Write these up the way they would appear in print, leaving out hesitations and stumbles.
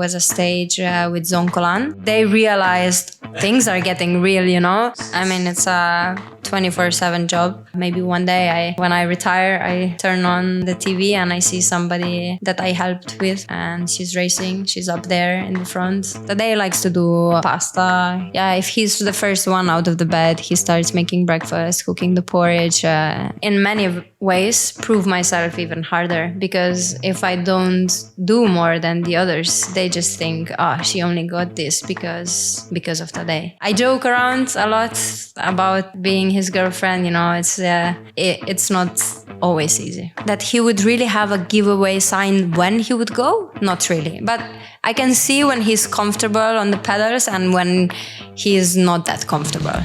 was a stage with Zoncolan. They realized things are getting real, you know. I mean, it's a 24/7 job. Maybe one day when I retire, I turn on the TV and I see somebody that I helped with and she's racing. She's up there in the front. Tadej likes to do pasta. Yeah, if he's the first one out of the bed, he starts making breakfast, cooking the porridge. In many ways, prove myself even harder, because if I don't do more than the others, they just think, oh, she only got this because of Tadej. I joke around a lot about being his girlfriend, you know. It's not always easy. That he would really have a giveaway sign when he would go? Not really. But I can see when he's comfortable on the pedals and when he is not that comfortable.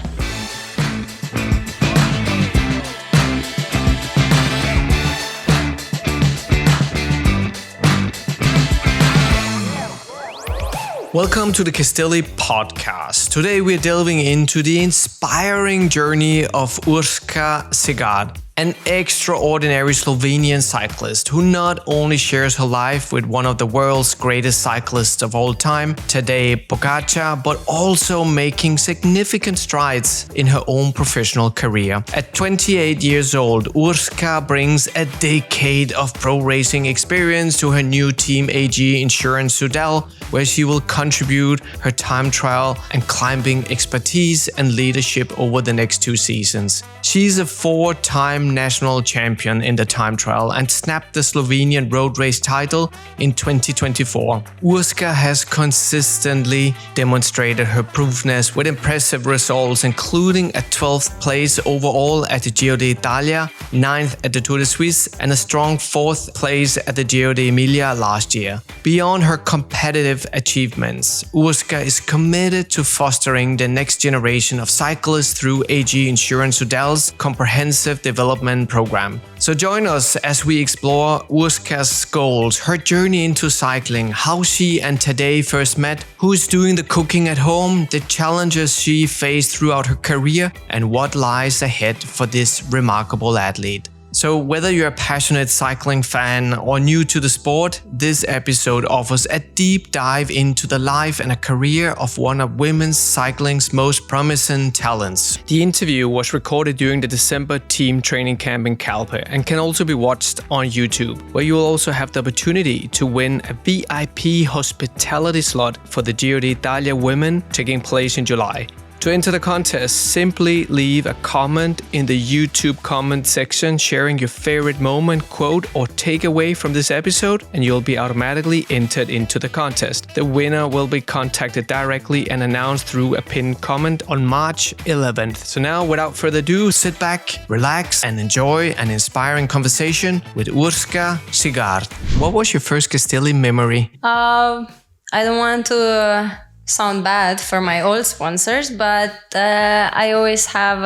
Welcome to the Castelli podcast. Today we're delving into the inspiring journey of Urška Žigart, an extraordinary Slovenian cyclist who not only shares her life with one of the world's greatest cyclists of all time, Tadej Pogačar, but also making significant strides in her own professional career. At 28 years old, Urška brings a decade of pro racing experience to her new team AG Insurance-Soudal, where she will contribute her time trial and climbing expertise and leadership over the next 2 seasons. She's a 4-time national champion in the time trial and snapped the Slovenian road race title in 2024. Urška has consistently demonstrated her proofness with impressive results, including a 12th place overall at the Giro d'Italia, 9th at the Tour de Suisse, and a strong 4th place at the Giro d'Emilia last year. Beyond her competitive achievements, Urška is committed to fostering the next generation of cyclists through AG Insurance-Soudal's comprehensive development program. So join us as we explore Urška's goals, her journey into cycling, how she and Tadej first met, who is doing the cooking at home, the challenges she faced throughout her career, and what lies ahead for this remarkable athlete. So whether you're a passionate cycling fan or new to the sport, this episode offers a deep dive into the life and a career of one of women's cycling's most promising talents. The interview was recorded during the December team training camp in Calpe and can also be watched on YouTube, where you will also have the opportunity to win a VIP hospitality slot for the Giro d'Italia women taking place in July. To enter the contest, simply leave a comment in the YouTube comment section sharing your favorite moment, quote, or takeaway from this episode, and you'll be automatically entered into the contest. The winner will be contacted directly and announced through a pinned comment on March 11th. So now, without further ado, sit back, relax, and enjoy an inspiring conversation with Urška Žigart. What was your first Castelli memory? I don't want to sound bad for my old sponsors, but I always have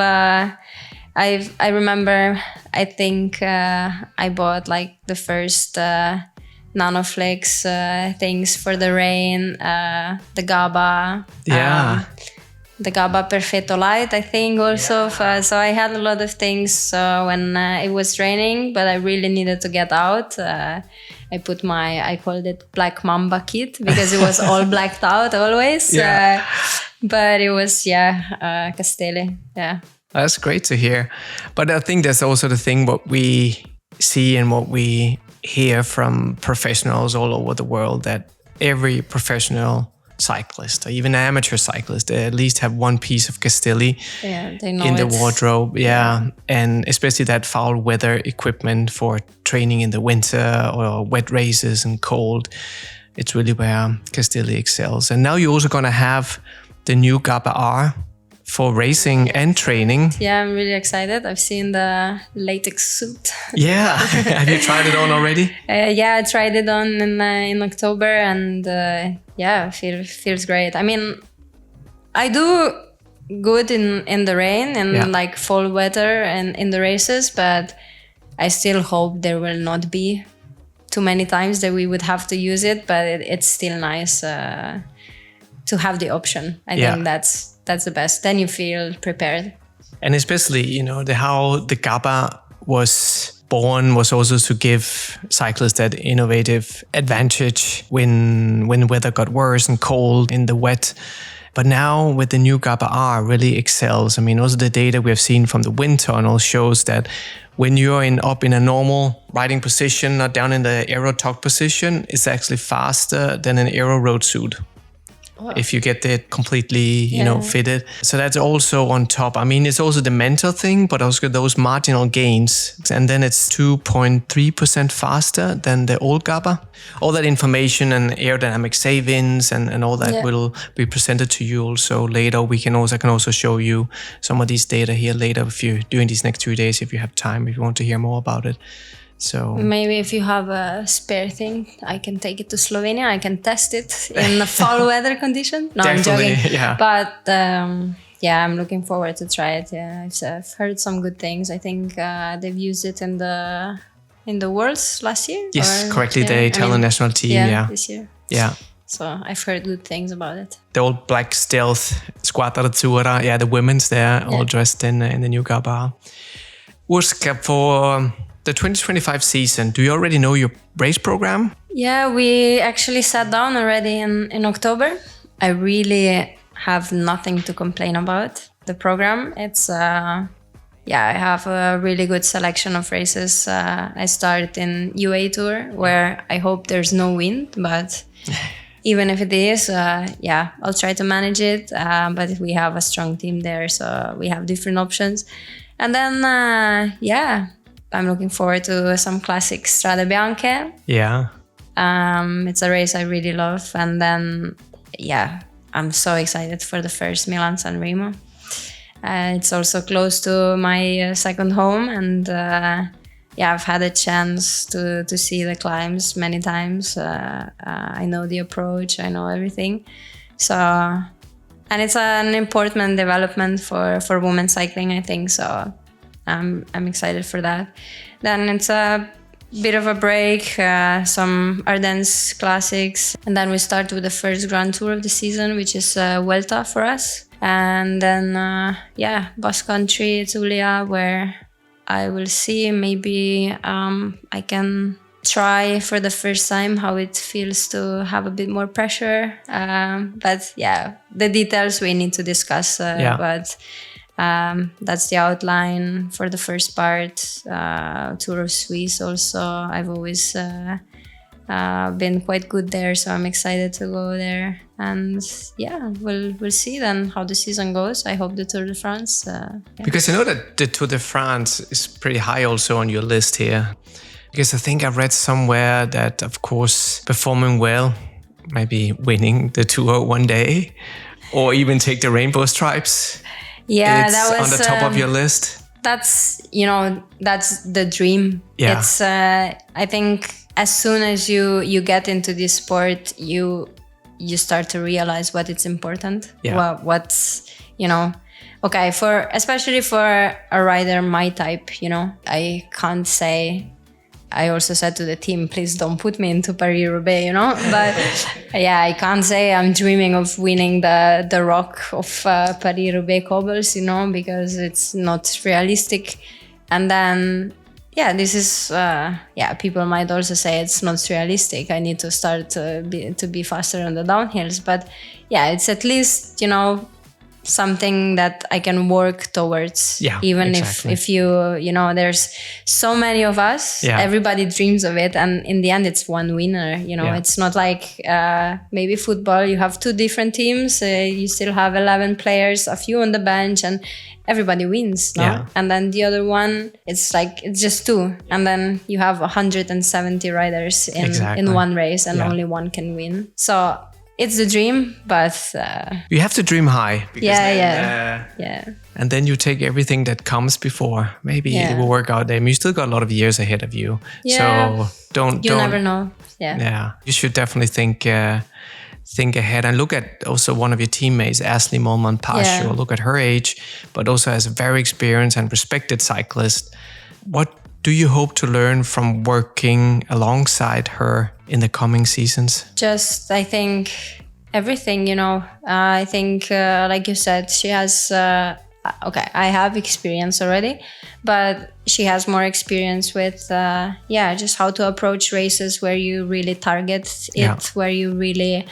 I remember, I think I bought like the first Nanoflex things for the rain, the Gabba, the Gabba Perfetto Light, I think also. So I had a lot of things when it was raining, but I really needed to get out. I put I called it Black Mamba kit because it was all blacked out always. But it was, Castelli. Yeah. That's great to hear. But I think that's also the thing, what we see and what we hear from professionals all over the world, that every professional cyclist or even amateur cyclist, they at least have one piece of Castelli in the wardrobe. And especially that foul weather equipment for training in the winter or wet races and cold. It's really where Castelli excels. And now you're also going to have the new Gabba R for racing and training. Yeah, I'm really excited. I've seen the latex suit. Yeah. Have you tried it on already? I tried it on in October, and feels great. I mean, I do good in the rain and like fall weather and in the races, but I still hope there will not be too many times that we would have to use it, but it's still nice to have the option. I think that's the best. Then you feel prepared. And especially, how the Gabba was born was also to give cyclists that innovative advantage when weather got worse and cold in the wet. But now with the new Gabba R really excels. I mean, also the data we have seen from the wind tunnel shows that when you're up in a normal riding position, not down in the aero tug position, it's actually faster than an aero road suit. Wow. If you get it completely, fitted. So that's also on top. I mean, it's also the mental thing, but also those marginal gains. And then it's 2.3% faster than the old Gabba. All that information and aerodynamic savings and all that will be presented to you also later. I can also show you some of these data here later if you're doing these next 2 days, if you have time, if you want to hear more about it. So maybe if you have a spare thing, I can take it to Slovenia. I can test it in the fall weather condition. No, I'm joking. Yeah. But I'm looking forward to try it. Yeah, I've heard some good things. I think they've used it in the Worlds last year. Yes, correctly. The Italian national team. Yeah, this year. Yeah. So I've heard good things about it. The old black stealth Squadra Azzurra. Yeah, the women's there, all dressed in the new Gabba. Urška, for the 2025 season, do you already know your race program? Yeah, we actually sat down already in October. I really have nothing to complain about. The program, it's, I have a really good selection of races. I start in UA Tour, where I hope there's no wind, but even if it is, I'll try to manage it. But we have a strong team there, so we have different options. And then, I'm looking forward to some classic Strade Bianche. Yeah. It's a race I really love. And then, I'm so excited for the first Milan-San Remo. It's also close to my second home. And I've had a chance to see the climbs many times. I know the approach. I know everything. So, and it's an important development for women's cycling, I think. So I'm excited for that. Then it's a bit of a break, some Ardennes classics. And then we start with the first Grand Tour of the season, which is Vuelta for us. And then, Basque Country, Zulia, where I will see maybe I can try for the first time how it feels to have a bit more pressure. But the details we need to discuss. But that's the outline for the first part. Tour of Suisse also. I've always been quite good there, so I'm excited to go there. And we'll see then how the season goes. I hope the Tour de France. Because I know that the Tour de France is pretty high also on your list here. Because I think I read somewhere that, of course, performing well, maybe winning the Tour one day, or even take the rainbow stripes. Yeah, it's that was on the top of your list. That's the dream. Yeah. It's I think as soon as you get into this sport, you start to realize what it's important. Yeah. What's okay especially for a rider my type. I can't say. I also said to the team, please don't put me into Paris-Roubaix, But I can't say I'm dreaming of winning the rock of Paris-Roubaix cobbles, because it's not realistic. And then, this is, people might also say it's not realistic. I need to start to be faster on the downhills. But it's at least, something that I can work towards. Yeah, even exactly. if you there's so many of us, everybody dreams of it, and in the end it's one winner. It's not like maybe football, you have two different teams, you still have 11 players, a few on the bench, and everybody wins, no? Yeah. And then the other one, it's just two, and then you have 170 riders in one race, and only one can win. So it's the dream, but you have to dream high. And then you take everything that comes before. Maybe it will work out there. You still got a lot of years ahead of you. Yeah. So you never know. Yeah. You should definitely think ahead and look at also one of your teammates, Ashley Molman-Pasio. Look at her age, but also as a very experienced and respected cyclist. What do you hope to learn from working alongside her in the coming seasons? Just, I think, everything, I think, like you said, she has a okay, I have experience already, but she has more experience with, just how to approach races where you really target it, where you really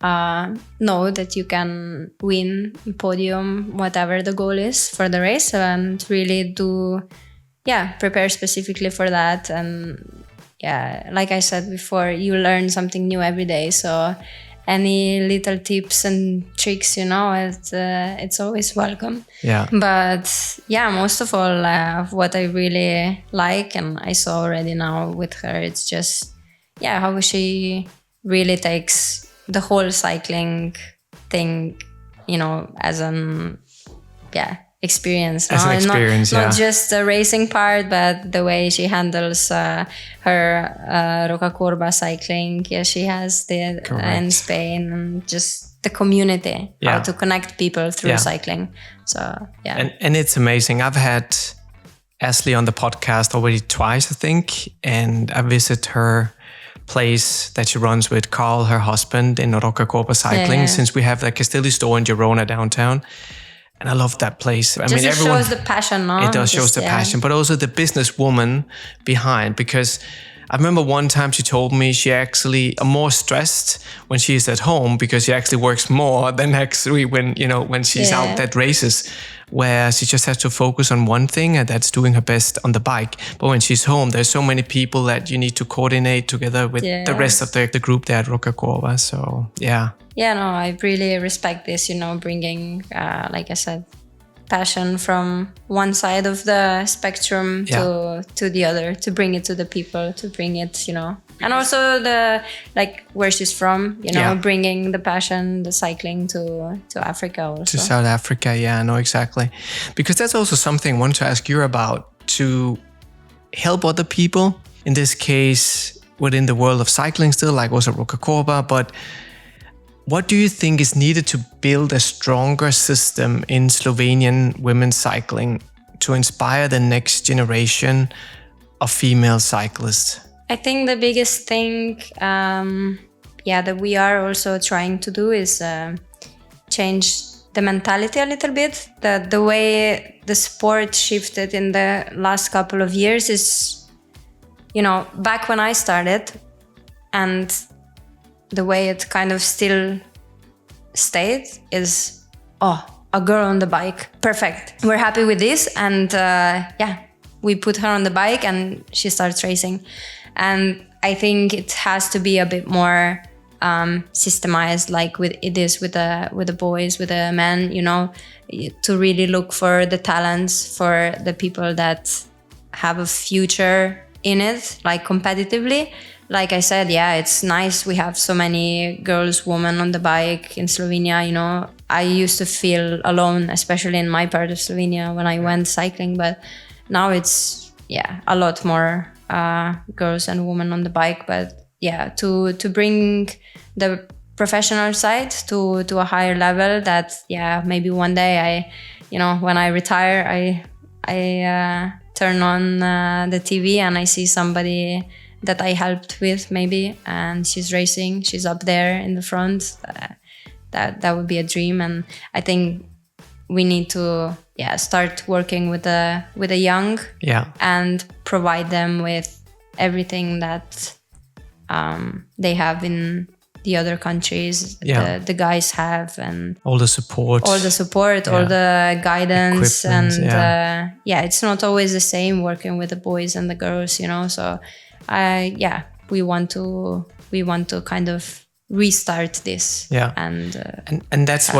know that you can win podium, whatever the goal is for the race, and really prepare specifically for that. And like I said before, you learn something new every day. So any little tips and tricks, it's always welcome. Yeah. But most of all, what I really like, and I saw already now with her, it's just, how she really takes the whole cycling thing, as an, experience. As an experience, not just the racing part, but the way she handles her Rocacorba cycling. Yeah, she has in Spain, and just the community, how to connect people through cycling. So, And it's amazing. I've had Ashley on the podcast already twice, I think, and I visit her place that she runs with Carl, her husband, in Rocacorba cycling, since we have the Castelli store in Girona downtown. And I love that place. I mean, everyone shows the passion, no? It does shows the passion, but also the businesswoman behind. Because I remember one time she told me she actually are more stressed when she's at home, because she actually works more than actually when she's out at races, where she just has to focus on one thing, and that's doing her best on the bike. But when she's home, there's so many people that you need to coordinate together with the rest of the group there at Rocacorba. So, Yeah, no, I really respect this, bringing, like I said, passion from one side of the spectrum to the other, to bring it to the people, to bring it, and also where she's from, bringing the passion, the cycling to Africa also. To South Africa, no, exactly. Because that's also something I want to ask you about, to help other people, in this case, within the world of cycling still, like also Rocacorba, but what do you think is needed to build a stronger system in Slovenian women's cycling to inspire the next generation of female cyclists? I think the biggest thing, that we are also trying to do is change the mentality a little bit. The way the sport shifted in the last couple of years is, back when I started, and the way it kind of still stayed is, a girl on the bike, perfect. We're happy with this, and we put her on the bike and she starts racing. And I think it has to be a bit more systemized, like it is with the boys, with the men, to really look for the talents, for the people that have a future in it, like competitively. Like I said, it's nice we have so many girls, women on the bike in Slovenia. I used to feel alone, especially in my part of Slovenia when I went cycling, but now it's a lot more girls and women on the bike. But to bring the professional side to a higher level, that maybe one day when I retire, I turn on the TV and I see somebody that I helped with, maybe, and she's racing, she's up there in the front. That would be a dream. And I think we need to start working with the young, and provide them with everything that they have in the other countries, the guys have, and all the support, all the guidance, and it's not always the same working with the boys and the girls, so we want to kind of restart this, and that's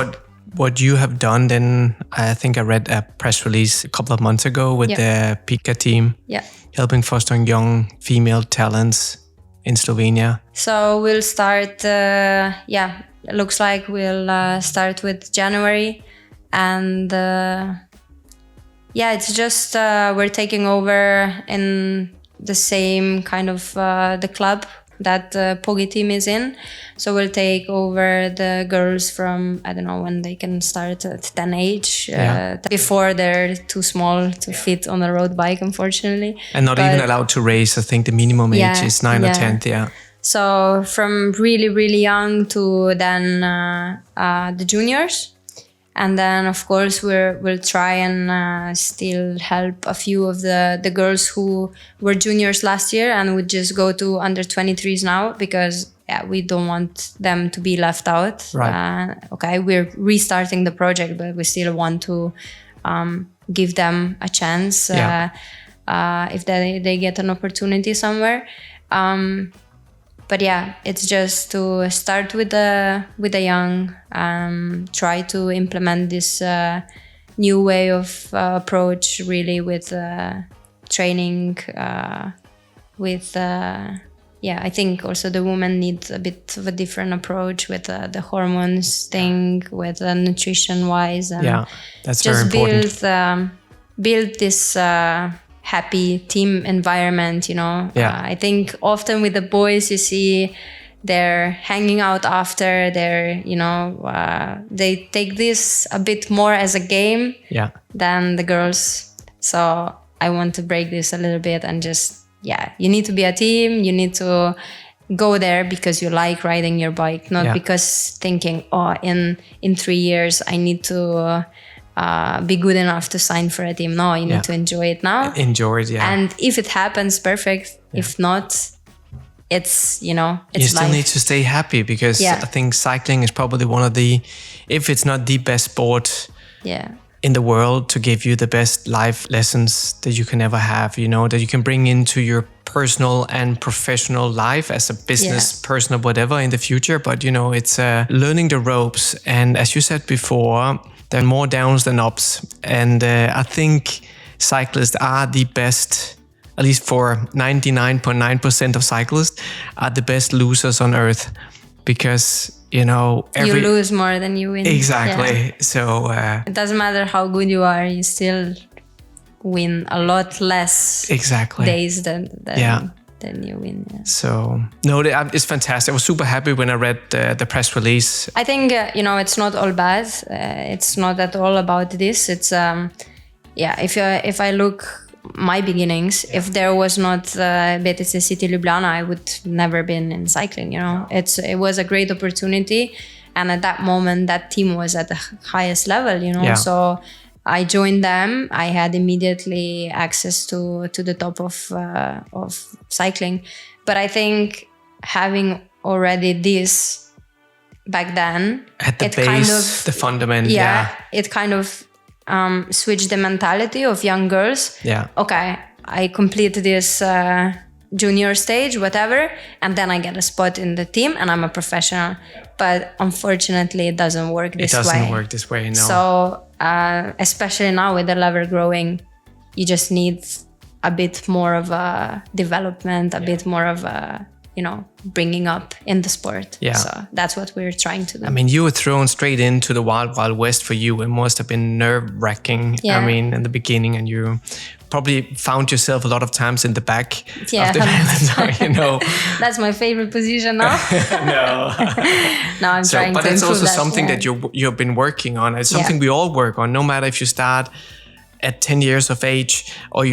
what you have done. Then I think I read a press release a couple of months ago with the Pika team, helping fostering young female talents in Slovenia. So we'll start. It looks like we'll start with January, and it's just we're taking over in the same kind of the club that the Pogi team is in. So we'll take over the girls from, I don't know when they can start, at 10 age, before they're too small to fit on a road bike, unfortunately. And not even allowed to race. I think the minimum age is 9 or 10, So from really, really young to then the juniors. And then, of course, we'll try and still help a few of the girls who were juniors last year and would just go to under 23s now, because we don't want them to be left out. Right. Okay, we're restarting the project, but we still want to give them a chance if they get an opportunity somewhere. But yeah, it's just to start with the young, try to implement this new way of approach, really, with training, with I think also the women need a bit of a different approach with the hormones thing, with nutrition wise, and that's just very important. build this happy team environment, I think often with the boys you see they're hanging out after, they're they take this a bit more as a game than the girls. So I want to break this a little bit and just you need to be a team, you need to go there because you like riding your bike, not because thinking in 3 years I need to be good enough to sign for a team. No, you need to enjoy it now. Enjoy it, And if it happens, perfect. If not, it's, it's you still life. need to stay happy, because I think cycling is probably one of the, if it's not the best sport in the world to give you the best life lessons that you can ever have, that you can bring into your personal and professional life as a business person or whatever in the future. But, it's learning the ropes. And as you said before, there are more downs than ups. And I think cyclists are the best, at least for 99.9% of cyclists, are the best losers on earth. Because, you lose more than you win. Exactly. Yeah. So it doesn't matter how good you are, you still win a lot less days than you win. Yeah. So, no, it's fantastic. I was super happy when I read the press release. I think, it's not all bad. It's not at all about this. It's, if I look my beginnings, if there was not BTC City Ljubljana, I would never been in cycling, It was a great opportunity. And at that moment, that team was at the highest level, So I joined them. I had immediately access to the top of cycling. But I think having already this back then, at the base, the fundament, it kind of switch the mentality of young girls. Okay, I complete this junior stage, whatever, and then I get a spot in the team and I'm a professional. But unfortunately, it doesn't work this way. It doesn't work this way, no. So, especially now with the level growing, you just need a bit more of a development, a bit more of a, bringing up in the sport. So that's what we're trying to do. I mean, you were thrown straight into the wild, wild west for you. It must have been nerve-wracking, in the beginning, and you probably found yourself a lot of times in the back of the van, That's my favorite position now. No. No, I'm trying to improve that. But it's also something that you've been working on. It's something we all work on, no matter if you start at 10 years of age or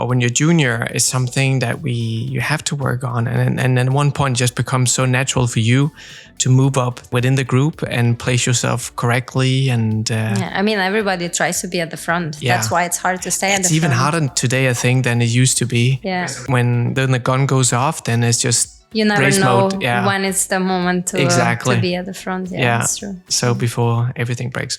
when you're junior. Is something that you have to work on, and at one point just becomes so natural for you to move up within the group and place yourself correctly. And I mean, everybody tries to be at the front. That's why it's hard to stay at the front. It's even harder today, I think, than it used to be. When the gun goes off, then it's just you never race know mode. When it's the moment to be at the front. That's true. So before everything breaks.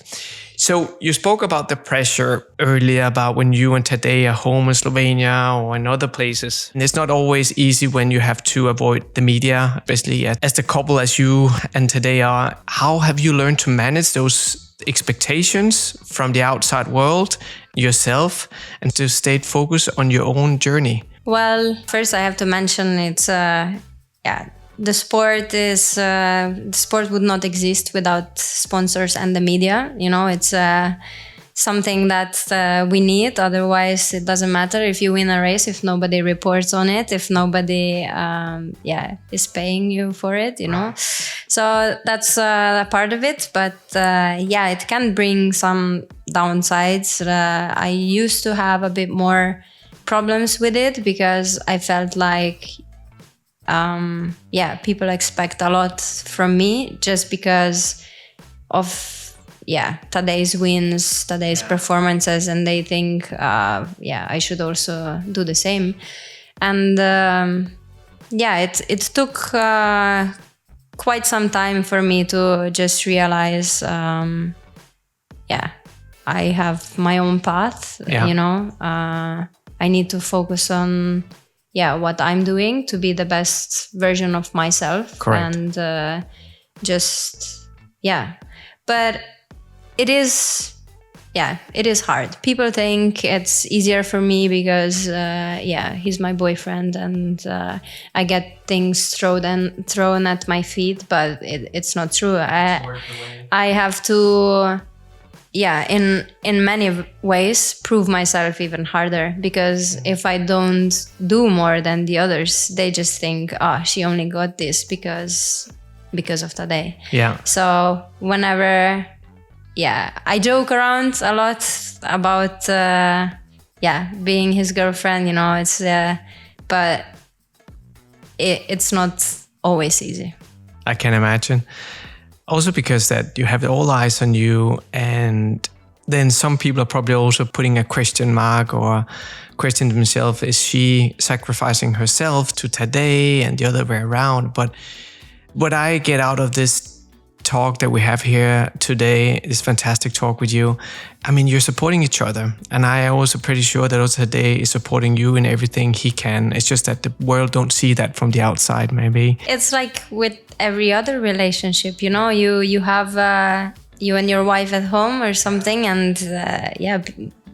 So you spoke about the pressure earlier, about when you and Tadej are home in Slovenia or in other places. And it's not always easy when you have to avoid the media, especially as the couple as you and Tadej are. How have you learned to manage those expectations from the outside world yourself and to stay focused on your own journey? Well, first I have to mention it's the sport would not exist without sponsors and the media. It's something that we need. Otherwise, it doesn't matter if you win a race if nobody reports on it, if nobody is paying you for it. So that's a part of it. But it can bring some downsides. I used to have a bit more problems with it because I felt like people expect a lot from me just because of Tadej's wins, Tadej's performances, and they think, I should also do the same. And it took quite some time for me to just realize, I have my own path, I need to focus on what I'm doing to be the best version of myself. Correct. And but it is hard. People think it's easier for me because he's my boyfriend and I get things thrown at my feet, but it's not true. I have to in many ways prove myself even harder, because if I don't do more than the others, they just think, she only got this because of Tadej. So whenever I joke around a lot about being his girlfriend, it's but it's not always easy. I can imagine. Also because that you have all eyes on you, and then some people are probably also putting a question mark or question themselves, is she sacrificing herself to Tadej and the other way around? But what I get out of this talk that we have here today, this fantastic talk with you, I mean, you're supporting each other, and I am also pretty sure that also Tadej is supporting you in everything he can. It's just that the world don't see that from the outside, maybe. It's like with every other relationship, you have you and your wife at home or something, and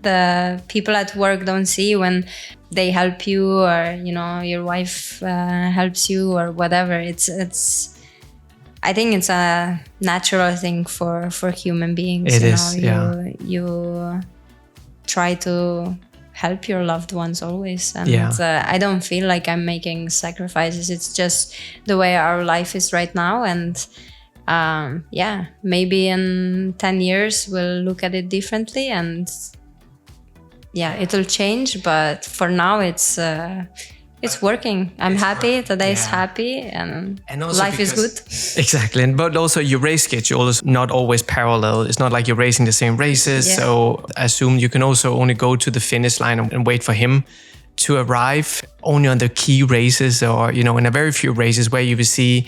the people at work don't see when they help you, or your wife helps you or whatever. I think it's a natural thing for human beings. It is. You try to help your loved ones always, and I don't feel like I'm making sacrifices. It's just the way our life is right now, and maybe in 10 years we'll look at it differently, and it'll change. But for now, it's working. I'm happy. Tadej is happy, and life is good. Exactly. But also your race schedule is not always parallel. It's not like you're racing the same races. Yeah. So I assume you can also only go to the finish line and wait for him to arrive only on the key races, or, in a very few races where you will see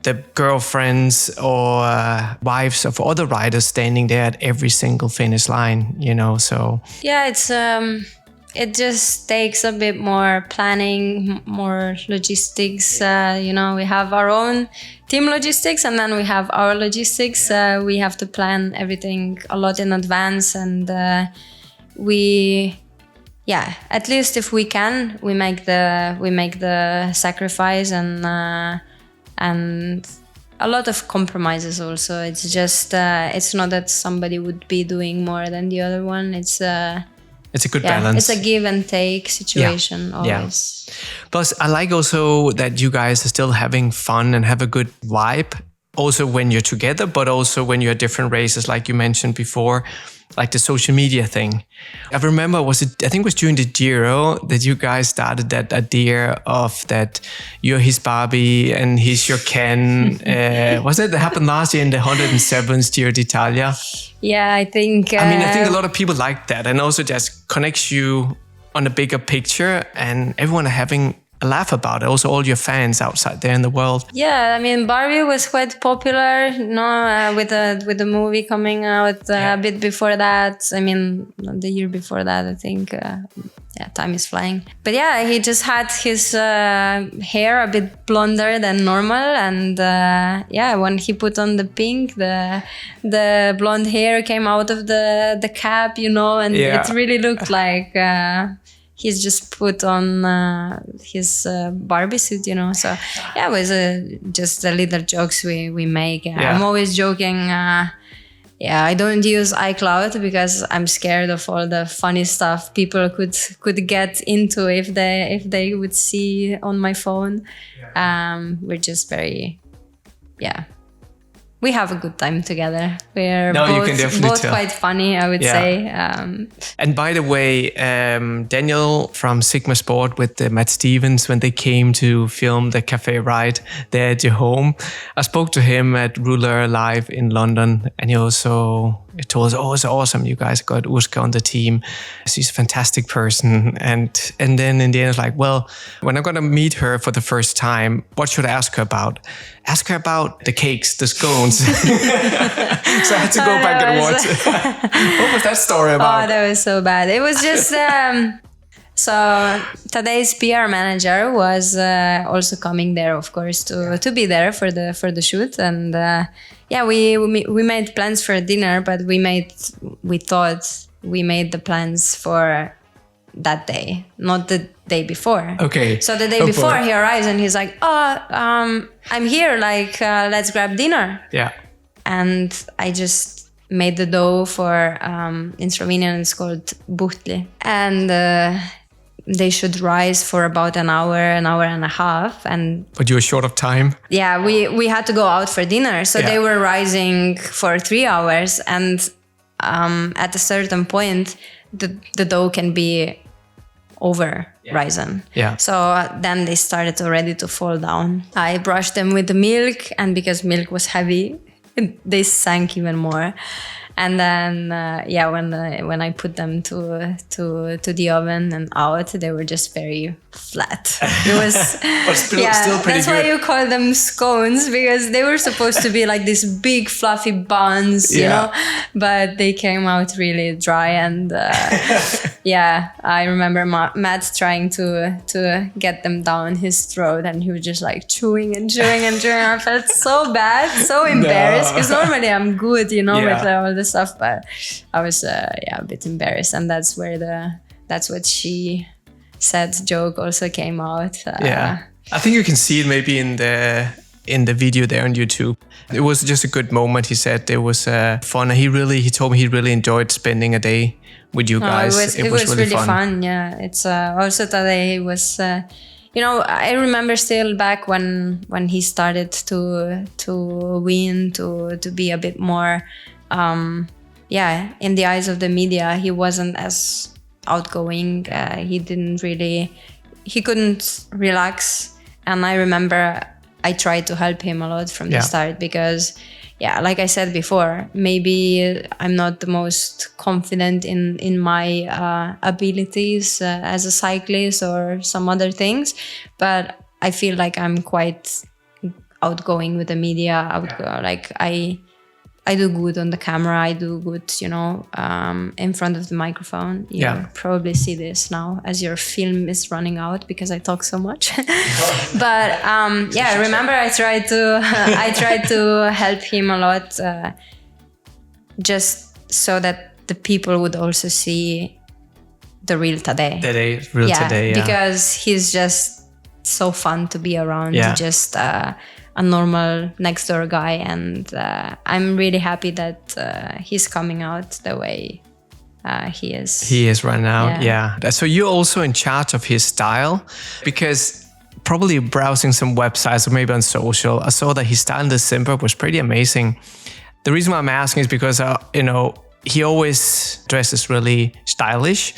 the girlfriends or wives of other riders standing there at every single finish line, so. Yeah, it's... It just takes a bit more planning, more logistics. We have our own team logistics, and then we have our logistics. We have to plan everything a lot in advance, and at least if we can, we make the sacrifice and a lot of compromises also. It's just it's not that somebody would be doing more than the other one. It's a good balance. It's a give and take situation always. Yeah. Plus, I like also that you guys are still having fun and have a good vibe. Also when you're together, but also when you're at different races, like you mentioned before, like the social media thing. I remember, I think it was during the Giro that you guys started that idea of that you're his Barbie and he's your Ken. Was it that happened last year in the 107th Giro d'Italia? Yeah, I think... I think a lot of people like that, and also just connects you on a bigger picture, and everyone are having a laugh about it. Also, all your fans outside there in the world. Yeah, Barbie was quite popular, with the movie coming out a bit before that. The year before that, I think. Time is flying. But he just had his hair a bit blonder than normal, and when he put on the pink, the blonde hair came out of the cap, and it really looked like he's just put on his Barbie suit, So it was just the little jokes we make. I'm always joking. I don't use iCloud because I'm scared of all the funny stuff people could get into if they would see on my phone. We're just very, we have a good time together. We're you can definitely both tell. quite funny, I would say. And by the way, Daniel from Sigma Sport with Matt Stevens, when they came to film the cafe ride there at your home, I spoke to him at Ruler Live in London, and he told us, "Oh, it's awesome! You guys got Urška on the team. She's a fantastic person." And then in the end, it's like, well, when I'm gonna meet her for the first time, what should I ask her about? Ask her about the cakes, the scones. So I had to go back and watch it. What was that story about? Oh, that was so bad. It was just so Tadej's PR manager was also coming there, of course, to be there for the shoot, and we made plans for dinner, but we thought we made the plans for that day, not the day before. Okay. So the day before he arrives and he's like, I'm here, like let's grab dinner. Yeah. And I just made the dough for in Slovenian it's called buhtli, and they should rise for about an hour and a half. And but you were short of time. Yeah, we had to go out for dinner, so they were rising for 3 hours, and at a certain point the dough can be over risen. Yeah. So then they started already to fall down. I brushed them with the milk, and because milk was heavy, they sank even more. And then when I put them to the oven and out, they were just very flat. It was but still pretty that's good. why you call them scones, because they were supposed to be like these big fluffy buns, you know, but they came out really dry. And I remember Matt trying to get them down his throat, and he was just like chewing and chewing and chewing. I felt so bad, so embarrassed, because normally I'm good, you know, with all the stuff, but I was a bit embarrassed, and that's what she said joke also came out. I think you can see it maybe in the video there on YouTube. It was just a good moment. He said it was fun. He told me he really enjoyed spending a day with you guys. It was really fun. Yeah, it's also Tadej was. I remember still back when he started to win, to be a bit more, in the eyes of the media. He wasn't as outgoing. He couldn't relax. And I remember I tried to help him a lot from the start, because like I said before, maybe I'm not the most confident in my abilities as a cyclist or some other things, but I feel like I'm quite outgoing with the media. I do good on the camera. I do good, in front of the microphone. You probably see this now as your film is running out because I talk so much. But I remember I tried to help him a lot, just so that the people would also see the real Tadej. Tadej. Because he's just so fun to be around. Just a normal next door guy, and I'm really happy that he's coming out the way he is. He is right now, So you're also in charge of his style, because probably browsing some websites or maybe on social, I saw that his style in December was pretty amazing. The reason why I'm asking is because he always dresses really stylish.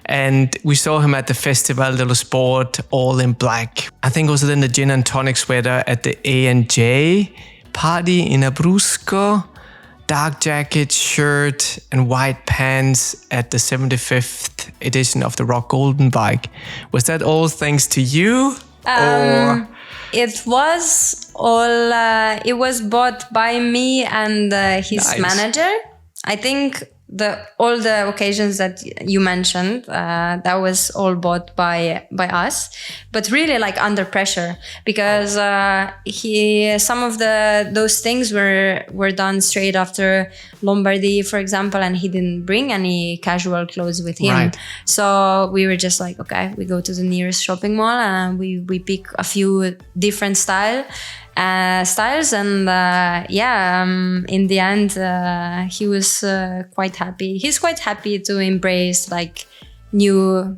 And we saw him at the Festival dello Sport, all in black. I think it was in the gin and tonic sweater at the A&J party in Abruzzo. Dark jacket, shirt, and white pants at the 75th edition of the Rock Golden bike. Was that all thanks to you? Or? It was all. It was bought by me and his manager. I think all the occasions that you mentioned, that was all bought by us, but really like under pressure, because some of those things were done straight after Lombardy, for example, and he didn't bring any casual clothes with him. Right. So we were just like, okay, we go to the nearest shopping mall and we pick a few different styles, and in the end he was quite happy. He's quite happy to embrace like new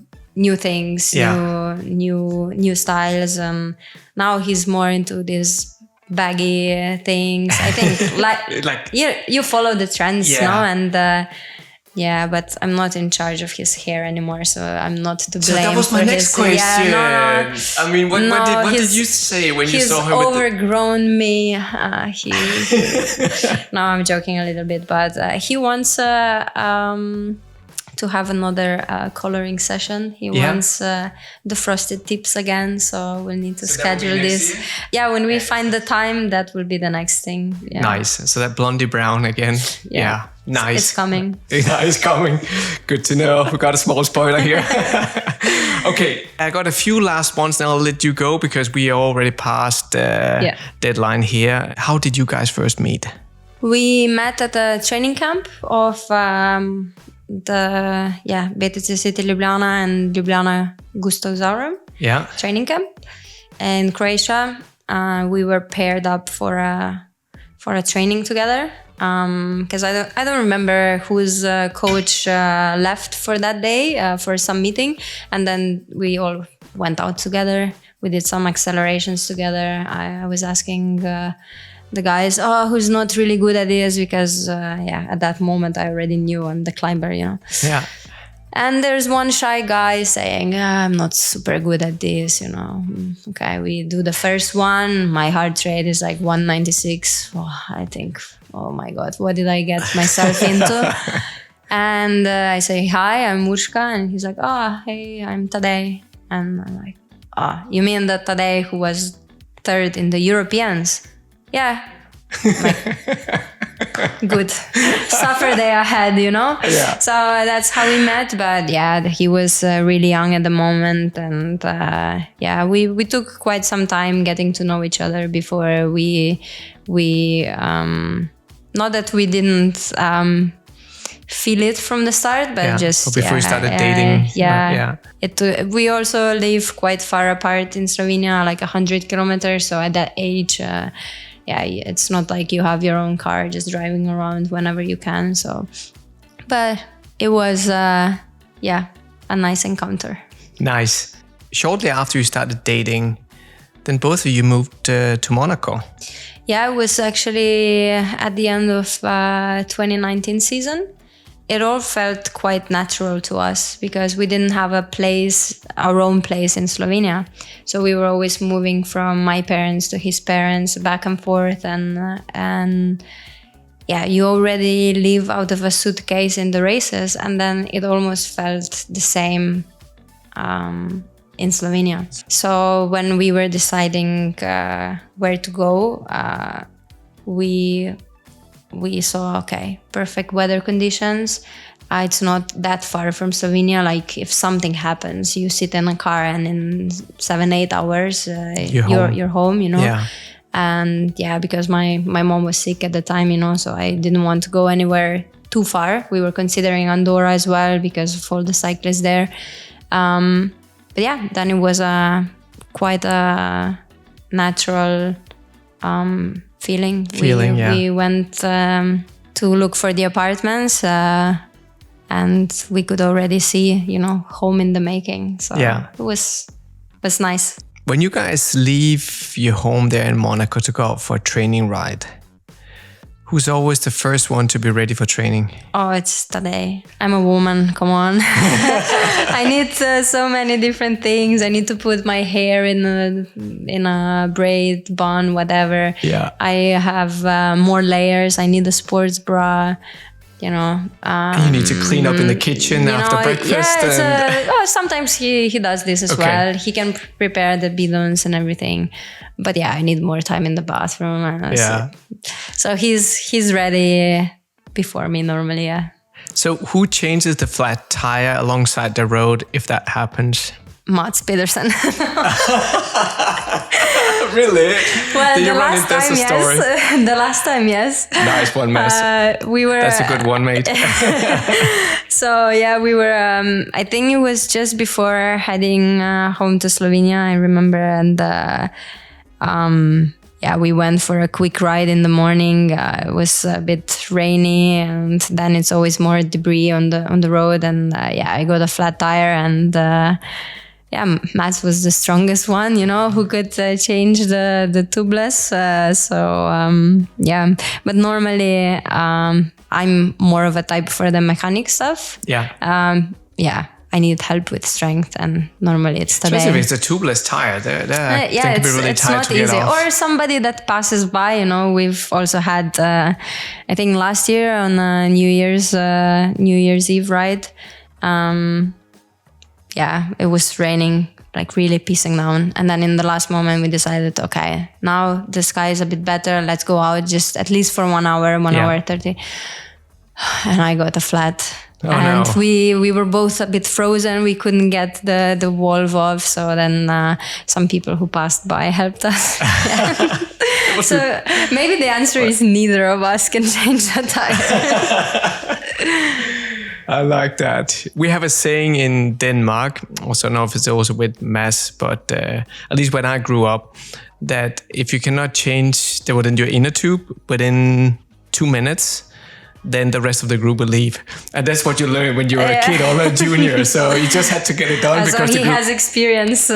things, new styles, and now he's more into this baggy things. I think like you follow the trends, Yeah. no? And yeah, but I'm not in charge of his hair anymore, so I'm not to blame. So that was my for next his, question. Yeah, no. I mean, what did you say when you saw him? He's overgrown me. No, I'm joking a little bit, but he wants to have another coloring session. He wants the frosted tips again, so we'll need to schedule this. Yeah, when we find the time, that will be the next thing. Yeah. Nice. So that blondie brown again. Yeah. Nice. It's coming. Yeah, it's coming. Good to know. We got a small spoiler here. Okay, I got a few last ones, then I'll let you go because we are already past the deadline here. How did you guys first meet? We met at a training camp of the BTC City Ljubljana and Ljubljana Gusto Zaurum training camp in Croatia. We were paired up for a training together. Because I don't remember whose coach left for that day for some meeting, and then we all went out together. We did some accelerations together. I was asking the guys, who's not really good at this, because at that moment I already knew I'm the climber, you know. Yeah. And there's one shy guy saying, I'm not super good at this, you know. Okay, we do the first one. My heart rate is like 196. I think, oh my God, what did I get myself into? And I say, hi, I'm Urška. And he's like, hey, I'm Tadej. And I'm like, you mean that Tadej who was third in the Europeans? Yeah. Good. Suffer day ahead, you know? Yeah. So that's how we met. But yeah, he was really young at the moment. And we took quite some time getting to know each other before we not that we didn't feel it from the start, but just before you started dating. We also live quite far apart in Slovenia, like 100 kilometers. So at that age, it's not like you have your own car just driving around whenever you can. So, but it was, a nice encounter. Nice. Shortly after you started dating, then both of you moved to Monaco. Yeah, it was actually at the end of 2019 season. It all felt quite natural to us because we didn't have our own place in Slovenia. So we were always moving from my parents to his parents, back and forth. And you already live out of a suitcase in the races. And then it almost felt the same in Slovenia. So when we were deciding where to go, we saw, perfect weather conditions. It's not that far from Slovenia. Like if something happens, you sit in a car and in 7-8 hours, you're home, you know? Yeah. And because my mom was sick at the time, you know, so I didn't want to go anywhere too far. We were considering Andorra as well because of all the cyclists there. Then it was quite a natural feeling. We went to look for the apartments and we could already see, you know, home in the making. So it was nice. When you guys leave your home there in Monaco to go out for a training ride, who's always the first one to be ready for training? Oh, it's Tadej. I'm a woman, come on. I need so many different things. I need to put my hair in a braid, bun, whatever. Yeah. I have more layers. I need a sports bra. You know, and you need to clean up in the kitchen after breakfast. Sometimes he does this as well. He can prepare the bidons and everything, but I need more time in the bathroom. So he's ready before me normally. Yeah. So who changes the flat tire alongside the road if that happens? Mats Pedersen. Really? Well, the last time, yes. Nice one, Mess. That's a good one, mate. So we were. I think it was just before heading home to Slovenia. I remember, and we went for a quick ride in the morning. It was a bit rainy, and then it's always more debris on the road. And I got a flat tire, and Mats was the strongest one, who could change the tubeless. But normally I'm more of a type for the mechanic stuff. I need help with strength, and normally it's Tadej. Especially if it's a tubeless tire, it's not easy. Or somebody that passes by. We've also had, I think last year on New Year's Eve ride, it was raining, like really pissing down. And then in the last moment we decided, okay, now the sky is a bit better. Let's go out just at least for 1 hour, hour 30. And I got a flat. We were both a bit frozen. We couldn't get the valve off. So then some people who passed by helped us. So maybe the answer is neither of us can change the tire. I like that. We have a saying in Denmark, also I don't know if it's also with Mads, but at least when I grew up, that if you cannot change your inner tube within 2 minutes, then the rest of the group will leave. And that's what you learn when you're a kid or a junior. So you just had to get it done. So he has experience.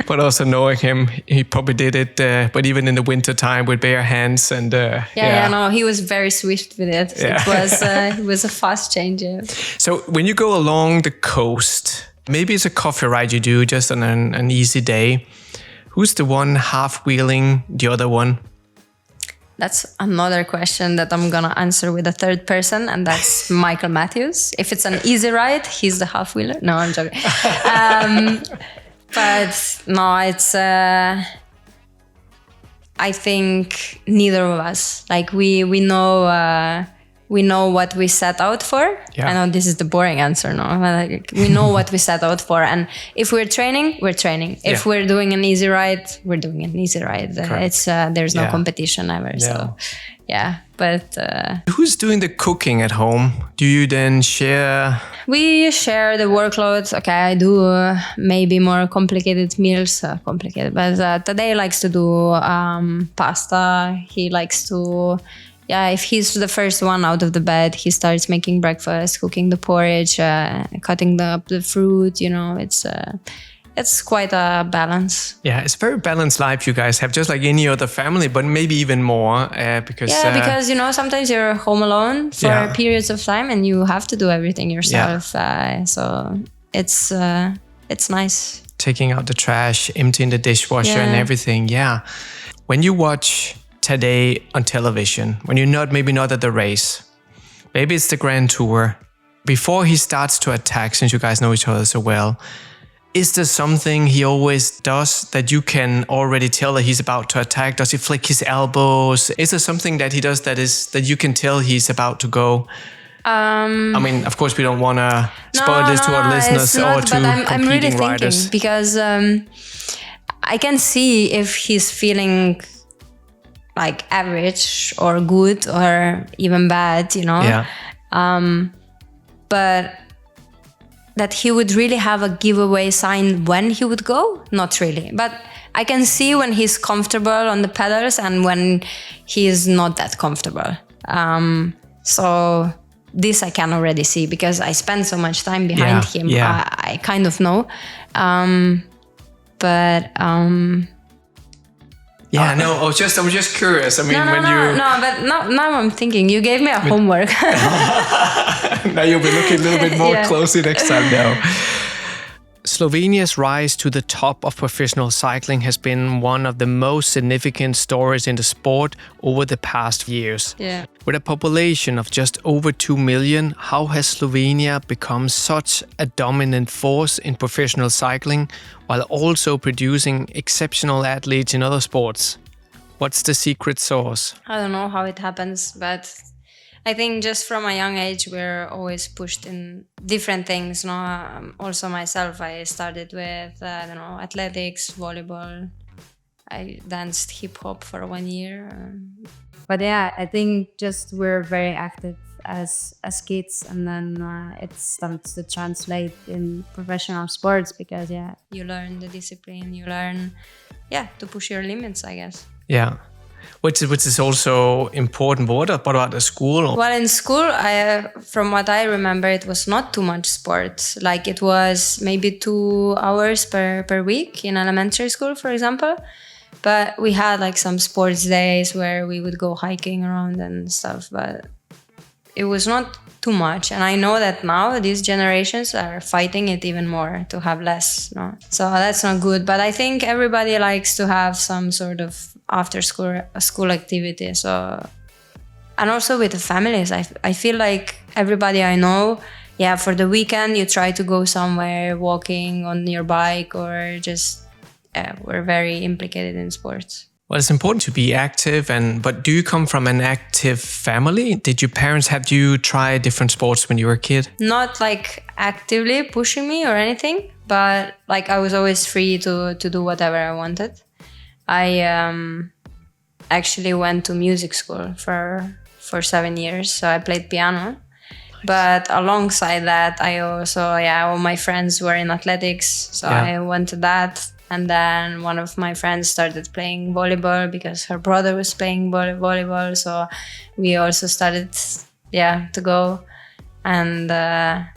But also knowing him, he probably did it, but even in the winter time with bare hands. And he was very swift with it. Yeah. It was a fast change. Yeah. So when you go along the coast, maybe it's a coffee ride you do just on an easy day. Who's the one half-wheeling the other one? That's another question that I'm going to answer with a third person, and that's Michael Matthews. If it's an easy ride, he's the half-wheeler. No, I'm joking. But no, it's... I think neither of us. Like, we know what we set out for. Yeah. I know this is the boring answer, no? Like, we know what we set out for. And if we're training, we're training. If we're doing an easy ride, we're doing an easy ride. It's there's no competition ever. Yeah. So, but... Who's doing the cooking at home? Do you then share? We share the workload. Okay, I do maybe more complicated meals. But Tadej likes to do pasta. He likes to... if he's the first one out of the bed, he starts making breakfast, cooking the porridge, cutting the fruit. It's quite a balance. Yeah, it's a very balanced life you guys have, just like any other family, but maybe even more because sometimes you're home alone for periods of time and you have to do everything yourself. So it's nice. Taking out the trash, emptying the dishwasher and everything. Yeah. When you watch Tadej on television, when you're maybe not at the race, maybe it's the Grand Tour, before he starts to attack, since you guys know each other so well, is there something he always does that you can already tell that he's about to attack? Does he flick his elbows? Is there something that he does that you can tell he's about to go? I mean, of course, we don't want to spoil this to our listeners or to I'm really competing riders. Because I can see if he's feeling like average or good or even bad, but that he would really have a giveaway sign when he would go, not really. But I can see when he's comfortable on the pedals and when he is not that comfortable. So this I can already see because I spend so much time behind him. Yeah. I kind of know. Yeah, no, I was just curious. I mean, but now I'm thinking, you gave me a homework. Now you'll be looking a little bit more closely next time now. Slovenia's rise to the top of professional cycling has been one of the most significant stories in the sport over the past years. Yeah. With a population of just over 2 million, how has Slovenia become such a dominant force in professional cycling while also producing exceptional athletes in other sports? What's the secret sauce? I don't know how it happens, but I think just from a young age, we're always pushed in different things. Also myself, I started with, athletics, volleyball. I danced hip hop for 1 year. But I think just we're very active as kids, and then it starts to translate in professional sports because, you learn the discipline, you learn, to push your limits, I guess. Yeah. Which is also important. But what about the school? Well, in school, from what I remember, it was not too much sport. Like it was maybe 2 hours per week in elementary school, for example. But we had like some sports days where we would go hiking around and stuff. But it was not too much. And I know that now these generations are fighting it even more to have less. No? So that's not good. But I think everybody likes to have some sort of after school activity. So, and also with the families, I feel like everybody I know, for the weekend you try to go somewhere walking on your bike or just we're very implicated in sports. Well, it's important to be active, but do you come from an active family? Did your parents have you try different sports when you were a kid? Not like actively pushing me or anything, but like I was always free to do whatever I wanted. I actually went to music school for 7 years, so I played piano. But alongside that, I also, all my friends were in athletics, so I went to that. And then one of my friends started playing volleyball because her brother was playing volleyball. So we also started, to go. And then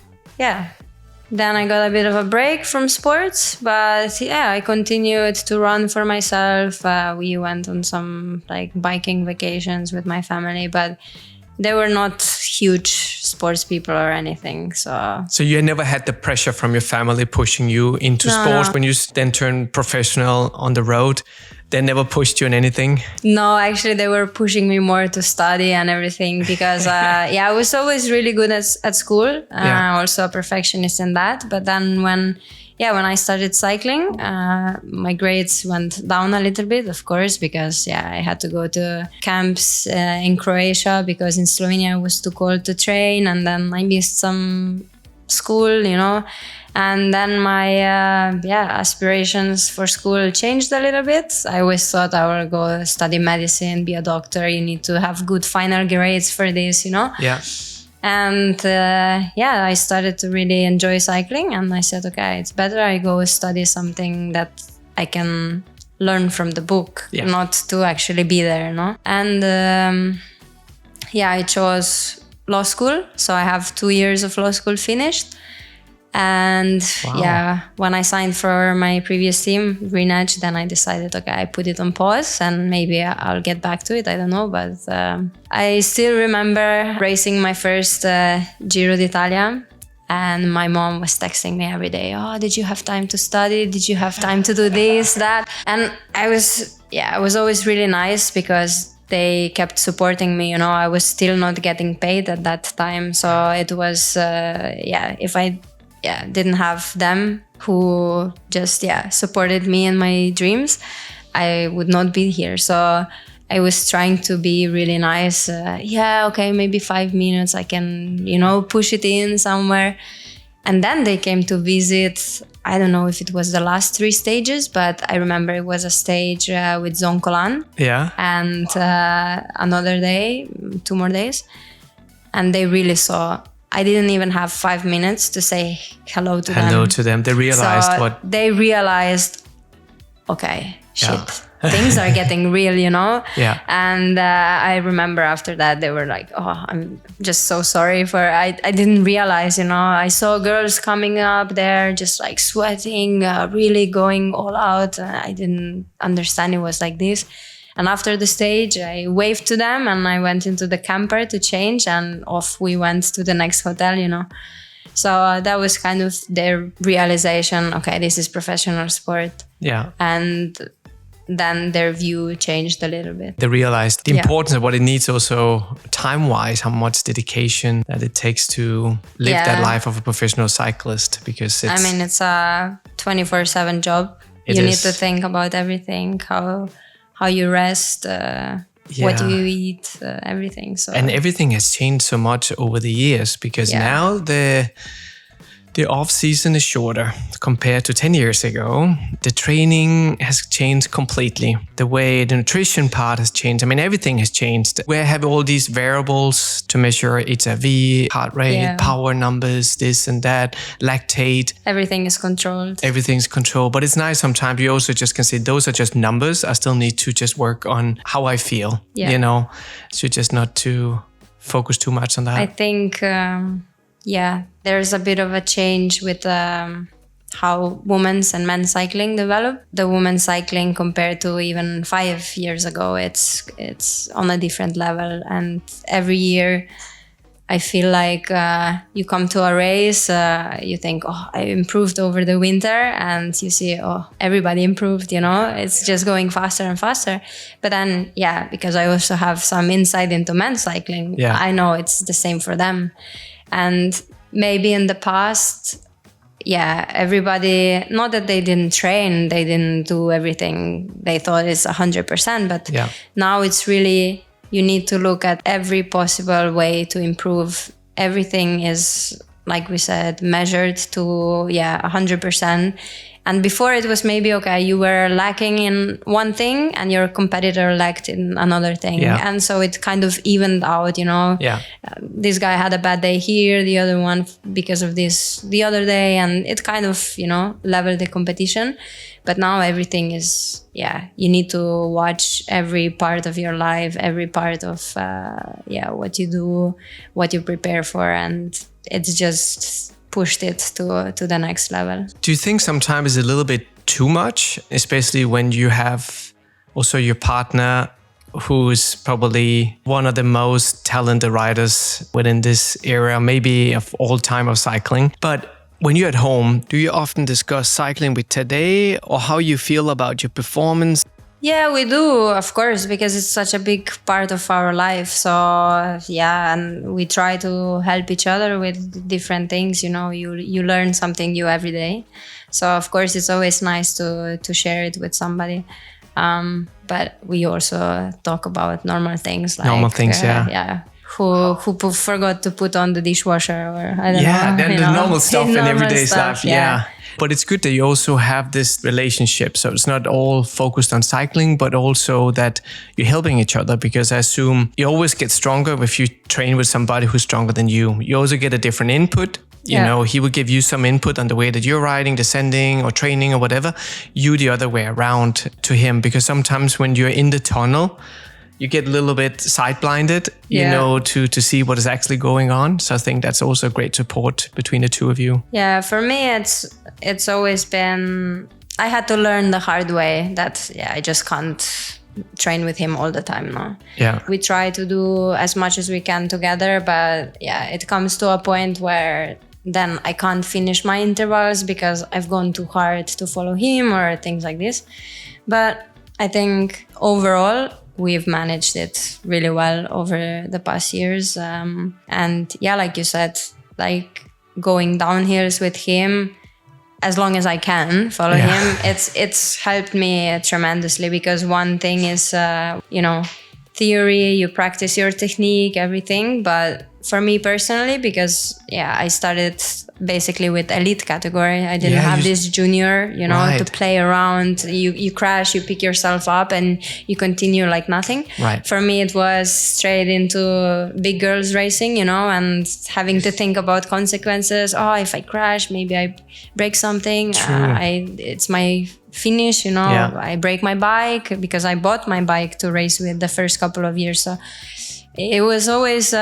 I got a bit of a break from sports. But I continued to run for myself. We went on some like biking vacations with my family, but they were not huge sports people or anything. So you never had the pressure from your family pushing you into sports when you then turned professional on the road? They never pushed you in anything? No, actually they were pushing me more to study and everything because I was always really good at school. Also a perfectionist in that. But then when I started cycling, my grades went down a little bit, of course, because I had to go to camps in Croatia because in Slovenia it was too cold to train, and then I missed some school, and then my aspirations for school changed a little bit. I always thought I would go study medicine, be a doctor. You need to have good final grades for this, Yeah. And I started to really enjoy cycling, and I said, okay, it's better I go study something that I can learn from the book, not to actually be there, no? And I chose law school, so I have 2 years of law school finished. And when I signed for my previous team, Green Edge, then I decided, okay, I put it on pause and maybe I'll get back to it. I don't know. But I still remember racing my first Giro d'Italia. And my mom was texting me every day. Oh, did you have time to study? Did you have time to do this, that? And it was always really nice because they kept supporting me. I was still not getting paid at that time. So it was, if I didn't have them who just supported me in my dreams, I would not be here. So I was trying to be really nice. Okay, maybe 5 minutes I can, push it in somewhere. And then they came to visit. I don't know if it was the last 3 stages, but I remember it was a stage with Zoncolan. Yeah. And another day, 2 more days. And they really saw. I didn't even have 5 minutes to say hello to them. They realized They realized, okay, shit, things are getting real, Yeah. And I remember after that, they were like, oh, I'm just so sorry I didn't realize, I saw girls coming up there just like sweating, really going all out. I didn't understand it was like this. And after the stage, I waved to them and I went into the camper to change, and off we went to the next hotel, So that was kind of their realization, okay, this is professional sport. Yeah. And then their view changed a little bit. They realized the importance of what it needs also time-wise, how much dedication that it takes to live that life of a professional cyclist, because it's a 24/7 job. You need to think about everything, how you rest, what you eat, everything. So and everything has changed so much over the years, because now the The off season is shorter compared to 10 years ago. The training has changed completely. The way the nutrition part has changed. I mean, everything has changed. We have all these variables to measure HRV, heart rate, power numbers, this and that, lactate. Everything is controlled. Everything's controlled. But it's nice sometimes you also just can say, those are just numbers. I still need to just work on how I feel, you know, so just not to focus too much on that. I think... there's a bit of a change with how women's and men's cycling develop. The women's cycling compared to even 5 years ago, it's on a different level. And every year, I feel like you come to a race, you think, oh, I improved over the winter, and you see, oh, everybody improved, you know, it's just going faster and faster. But then, because I also have some insight into men's cycling, I know it's the same for them. And maybe in the past, everybody, not that they didn't train, they didn't do everything they thought is 100%, but now it's really, you need to look at every possible way to improve. Everything is, like we said, measured to 100%. And before it was maybe, okay, you were lacking in one thing and your competitor lacked in another thing. And so it kind of evened out, you know. This guy had a bad day here, the other one because of this the other day. And it kind of, you know, leveled the competition. But now everything is, you need to watch every part of your life, every part of, what you do, what you prepare for. And it's just... pushed it to the next level. Do you think sometimes it's a little bit too much, especially when you have also your partner who's probably one of the most talented riders within this era, maybe of all time of cycling? But when you're at home, do you often discuss cycling with Tadej or how you feel about your performance? Yeah, we do, of course, because it's such a big part of our life. So, and we try to help each other with different things. You know, you learn something new every day. So, of course, it's always nice to share it with somebody. But we also talk about normal things. Like, Who forgot to put on the dishwasher, or I don't know. Yeah, then the normal stuff in everyday stuff. Yeah. But it's good that you also have this relationship. So it's not all focused on cycling, but also that you're helping each other, because I assume you always get stronger if you train with somebody who's stronger than you. You also get a different input. You know, he will give you some input on the way that you're riding, descending or training or whatever. You the other way around to him, because sometimes when you're in the tunnel, you get a little bit side-blinded, you know, to see what is actually going on. So I think that's also great support between the two of you. Yeah, for me, it's always been... I had to learn the hard way that, I just can't train with him all the time now. Yeah. We try to do as much as we can together, but it comes to a point where then I can't finish my intervals because I've gone too hard to follow him or things like this. But I think overall, we've managed it really well over the past years. And like you said, like going downhills with him, as long as I can follow him, it's helped me tremendously, because one thing is, theory, you practice your technique, everything. But for me personally, because I started basically with elite category. I didn't have this junior, to play around. You crash, you pick yourself up and you continue like nothing. Right. For me, it was straight into big girls racing, and having to think about consequences. Oh, if I crash, maybe I break something. It's my finish, I break my bike, because I bought my bike to race with the first couple of years. So it was always...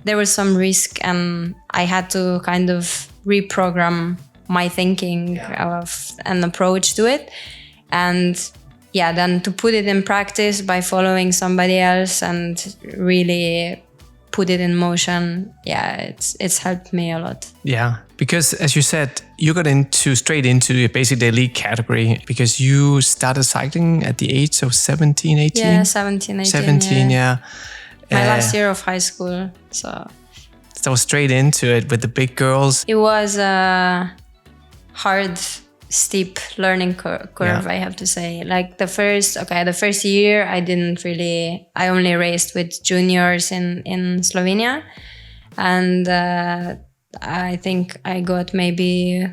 there was some risk, and I had to kind of reprogram my thinking of an approach to it. And then to put it in practice by following somebody else and really put it in motion, it's helped me a lot. Yeah, because as you said, you got straight into basically the elite category, because you started cycling at the age of 17, 18? Yeah, 17, 18. 17, my last year of high school, so straight into it with the big girls. It was a hard, steep learning curve, I have to say. Like the first year, I only raced with juniors in Slovenia, and I think I got maybe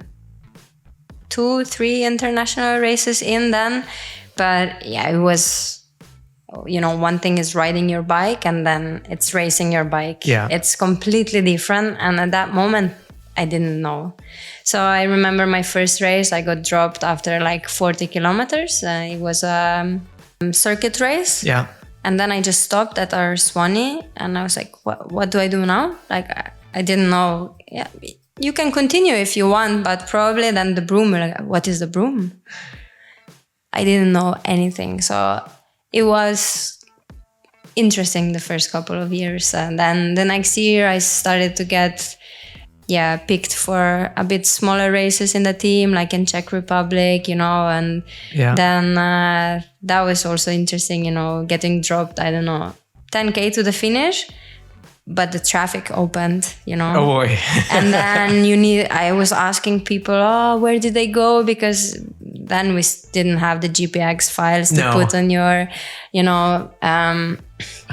2-3 international races in then. But yeah, it was, one thing is riding your bike and then it's racing your bike. Yeah. It's completely different. And at that moment, I didn't know. So I remember my first race, I got dropped after like 40 kilometers. It was a circuit race. Yeah. And then I just stopped at our Swanee and I was like, what do I do now? Like, I didn't know. Yeah, you can continue if you want, but probably then the broom, like, what is the broom? I didn't know anything. So it was interesting the first couple of years. And then the next year I started to get picked for a bit smaller races in the team, like in Czech Republic, and then that was also interesting, getting dropped, I don't know, 10K to the finish, but the traffic opened, Oh boy. And then I was asking people, where did they go? Because then we didn't have the GPX files to put on your, on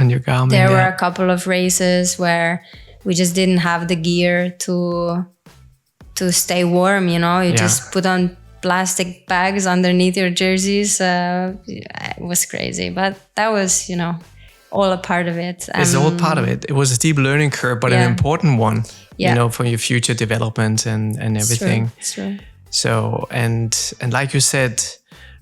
your Garmin. There were a couple of races where we just didn't have the gear to stay warm, you just put on plastic bags underneath your jerseys. It was crazy, but that was, all a part of it. It's all part of it. It was a steep learning curve, but an important one, for your future development and everything. It's true. So, and like you said,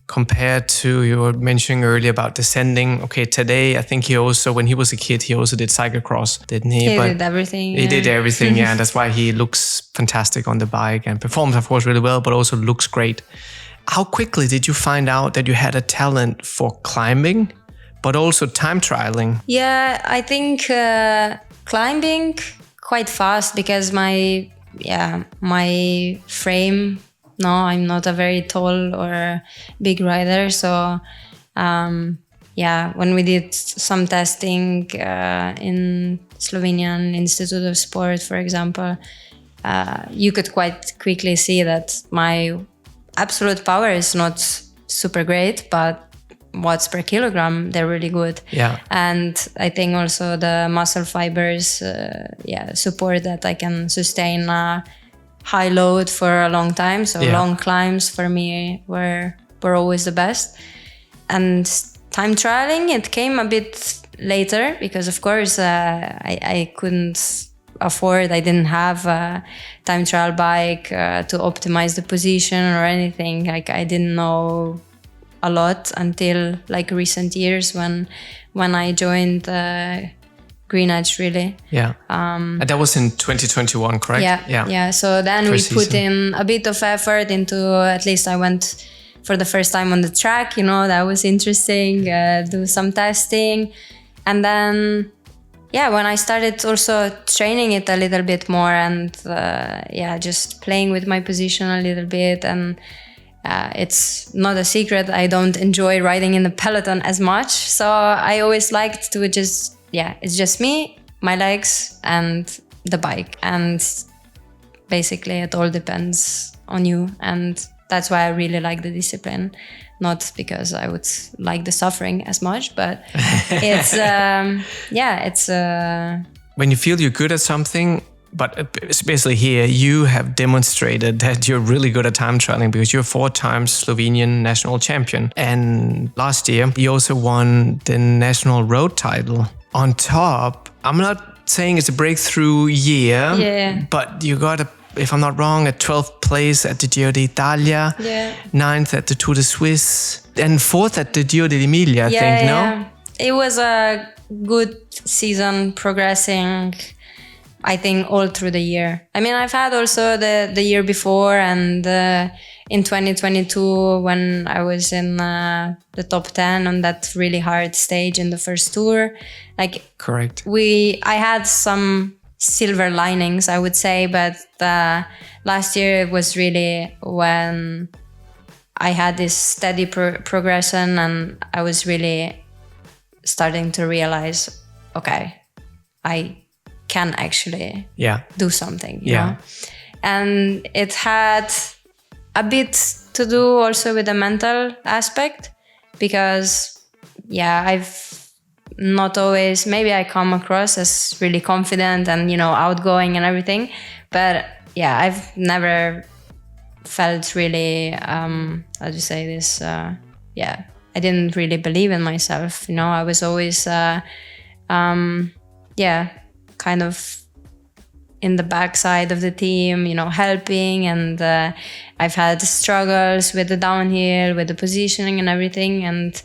compared to, you were mentioning earlier about descending. Okay, today, I think when he was a kid, he also did cyclocross, didn't he? He did everything. He did everything, yeah. And that's why he looks fantastic on the bike and performs, of course, really well, but also looks great. How quickly did you find out that you had a talent for climbing, but also time trialing? Yeah, I think climbing quite fast because my frame, no, I'm not a very tall or big rider. So, when we did some testing in Slovenian Institute of Sport, for example, you could quite quickly see that my absolute power is not super great, but watts per kilogram, they're really good. Yeah. And I think also the muscle fibers, support that I can sustain a high load for a long time. So long climbs for me were always the best. And time trialing, it came a bit later because of course I couldn't afford, I didn't have a time trial bike to optimize the position or anything. Like I didn't know a lot until like recent years when I joined Green Edge, really. Yeah. And that was in 2021, correct? Yeah. So then First we put season. in a bit of effort into, at least I went for the first time on the track, that was interesting, do some testing. And then, when I started also training it a little bit more and just playing with my position a little bit. And it's not a secret, I don't enjoy riding in the peloton as much. So I always liked to just, it's just me, my legs and the bike. And basically it all depends on you. And that's why I really like the discipline. Not because I would like the suffering as much, but it's, When you feel you're good at something, but especially here, you have demonstrated that you're really good at time trialing because you're 4 times Slovenian national champion. And last year, you also won the national road title. On top, I'm not saying it's a breakthrough year, but you got, if I'm not wrong, a 12th place at the Giro d'Italia, 9th at the Tour de Suisse, and 4th at the Giro dell'Emilia, I think, no? It was a good season progressing, I think, all through the year. I mean, I've had also the year before and in 2022 when I was in the top 10 on that really hard stage in the first tour. Like, correct. I had some silver linings, I would say, but last year it was really when I had this steady progression and I was really starting to realize, okay, I can actually do something, you know? And it had a bit to do also with the mental aspect because I've not always, maybe I come across as really confident and, outgoing and everything. But yeah, I've never felt really, how do you say this? I didn't really believe in myself. I was always, kind of in the backside of the team, helping. And I've had struggles with the downhill, with the positioning and everything. And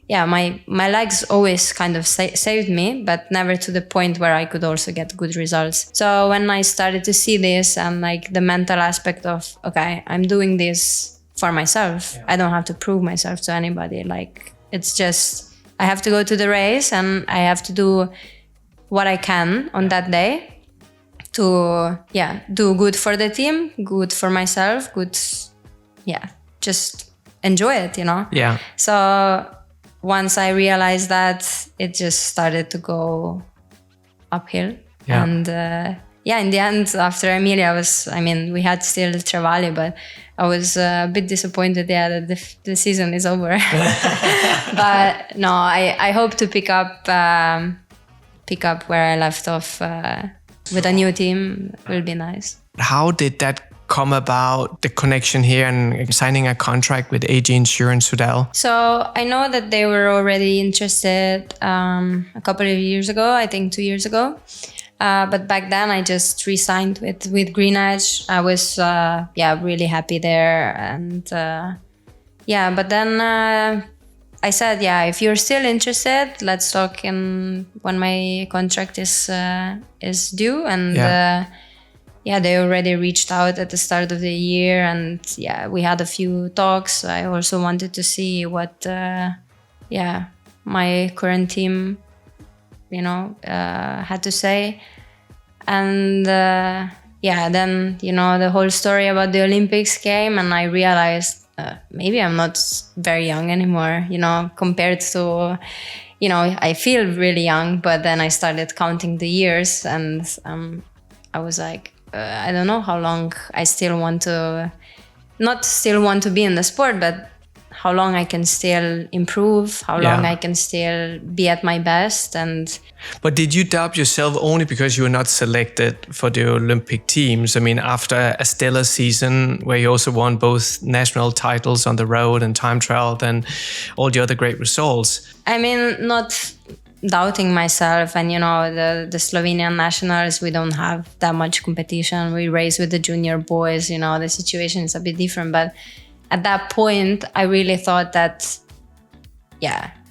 yeah, my legs always kind of saved me, but never to the point where I could also get good results. So when I started to see this and like the mental aspect of, okay, I'm doing this for myself. Yeah. I don't have to prove myself to anybody. Like, it's just, I have to go to the race and I have to do what I can on that day to, do good for the team, good for myself, just enjoy it, Yeah. So once I realized that, it just started to go uphill. Yeah. And in the end, after Emilia, we had still Trevally, but I was a bit disappointed, that the season is over. But no, I hope to pick up where I left off with a new team. It will be nice. How did that come about, the connection here and signing a contract with AG Insurance-Soudal? So I know that they were already interested a couple of years ago, I think 2 years ago. But back then I just re-signed with Green Edge. I was really happy there. And but then I said, if you're still interested, let's talk when my contract is due. And they already reached out at the start of the year, and we had a few talks. I also wanted to see what my current team had to say. And then the whole story about the Olympics came, and I realized maybe I'm not very young anymore, compared to, I feel really young. But then I started counting the years, and I was like, I don't know how long I not still want to be in the sport, but how long I can still improve, how long I can still be at my best. But did you doubt yourself only because you were not selected for the Olympic teams? After a stellar season where you also won both national titles on the road and time trial and all the other great results. Not doubting myself, and the Slovenian nationals, we don't have that much competition. We race with the junior boys, the situation is a bit different. But at that point, I really thought that,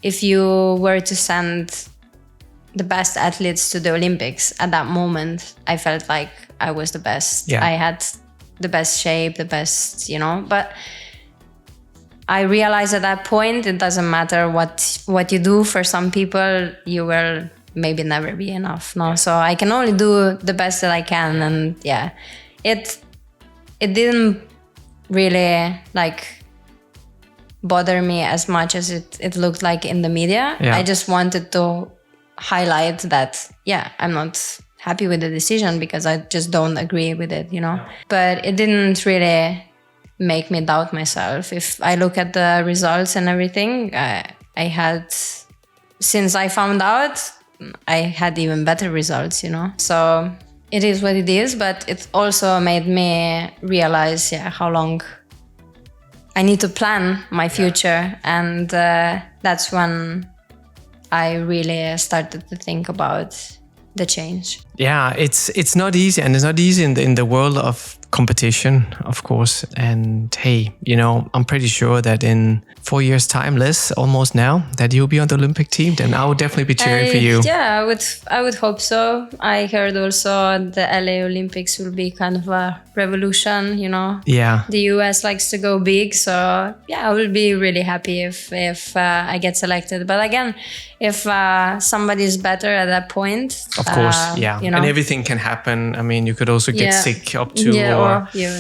if you were to send the best athletes to the Olympics at that moment, I felt like I was the best. I had the best shape, the best, but I realized at that point, it doesn't matter what you do. For some people, you will maybe never be enough. No, so I can only do the best that I can. And it didn't really bother me as much as it looked like in the media. I just wanted to highlight that, I'm not happy with the decision because I just don't agree with it, But it didn't really make me doubt myself. If I look at the results and everything, I had, since I found out, I had even better results, So it is what it is, but it also made me realize, how long I need to plan my future. And that's when I really started to think about the change. Yeah, it's not easy, and it's not easy in the world of competition, of course. And hey, I'm pretty sure that in 4 years' time, less almost now, that you'll be on the Olympic team. Then I would definitely be cheering for you. Yeah, I would hope so. I heard also the LA Olympics will be kind of a revolution. Yeah. The US likes to go big, so I will be really happy if I get selected. But again, if somebody is better at that point, of course, and everything can happen. You could also get sick up to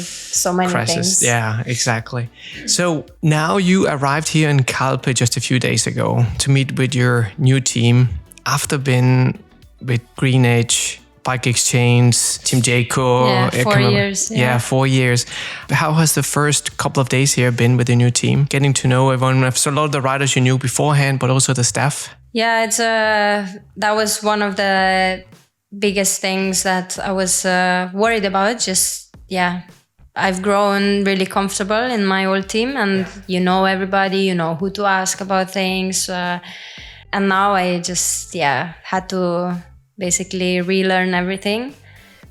so many crisis. Things. Yeah, exactly. So now you arrived here in Calpe just a few days ago to meet with your new team after being with Green Edge, Bike Exchange, Team Jayco. 4 years. 4 years. How has the first couple of days here been with the new team? Getting to know everyone. So a lot of the riders you knew beforehand, but also the staff. Yeah, it's that was one of the biggest things that I was worried about. Just, I've grown really comfortable in my old team, and you know everybody, you know who to ask about things. And now I just, had to basically relearn everything.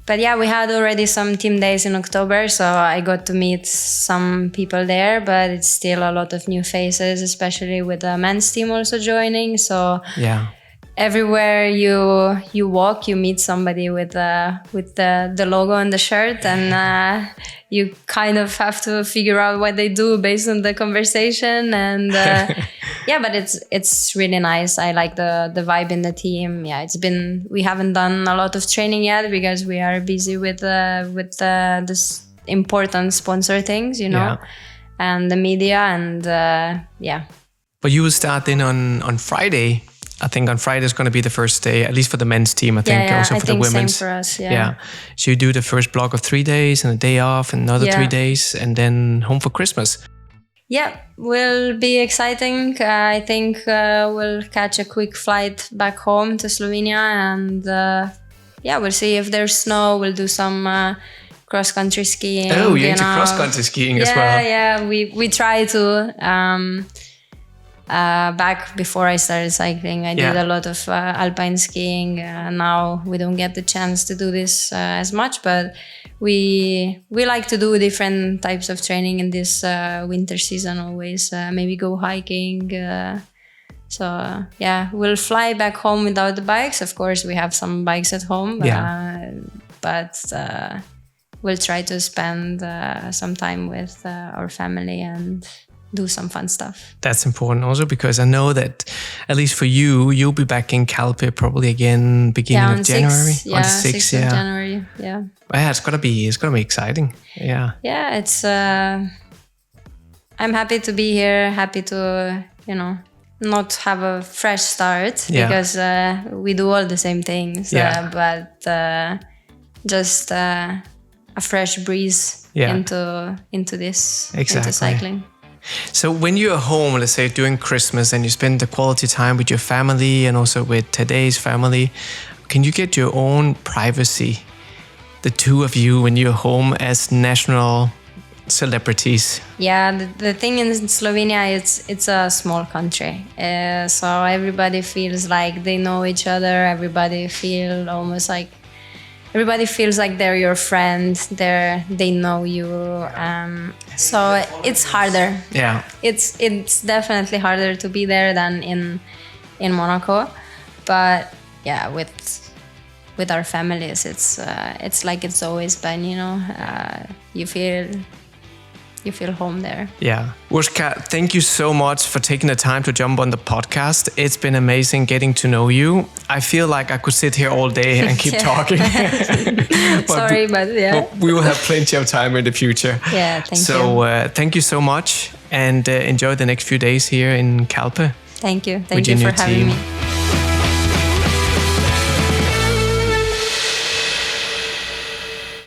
But we had already some team days in October, so I got to meet some people there, but it's still a lot of new faces, especially with the men's team also joining. So everywhere you walk, you meet somebody with the logo on the shirt, and you kind of have to figure out what they do based on the conversation. And but it's really nice. I like the vibe in the team. We haven't done a lot of training yet because we are busy with this important sponsor things, and the media, and But you will start then on Friday. I think on Friday is going to be the first day, at least for the men's team. I think also for the women's. Same for us. So you do the first block of 3 days and a day off and another 3 days and then home for Christmas. Yeah, will be exciting. I think we'll catch a quick flight back home to Slovenia, and we'll see if there's snow. We'll do some cross-country skiing. Oh, you're into cross-country skiing as well. Yeah, we try to. Back before I started cycling, I did a lot of alpine skiing. Now we don't get the chance to do this as much, but we like to do different types of training in this winter season always. Maybe go hiking. We'll fly back home without the bikes. Of course, we have some bikes at home, but we'll try to spend some time with our family and do some fun stuff. That's important also, because I know that at least for you, you'll be back in Calpe probably again beginning of January. On the 6th, of January. Yeah. Yeah, it's gonna be exciting. Yeah. Yeah, it's I'm happy to be here, happy to, not have a fresh start because we do all the same things. But just a fresh breeze into this, into cycling. So when you're home, let's say during Christmas, and you spend the quality time with your family and also with Tadej's family, can you get your own privacy, the two of you, when you're home as national celebrities? Yeah, the thing in Slovenia, it's a small country. So everybody feels like they know each other. Everybody feels like they're your friend. They know you. So it's harder. Yeah. It's definitely harder to be there than in Monaco. But with our families, it's like it's always been. You feel home there. Yeah. Urška, thank you so much for taking the time to jump on the podcast. It's been amazing getting to know you. I feel like I could sit here all day and keep talking. Sorry, but we will have plenty of time in the future. Yeah, thank you. So thank you so much, and enjoy the next few days here in Calpe. Thank you. Thank you for having me.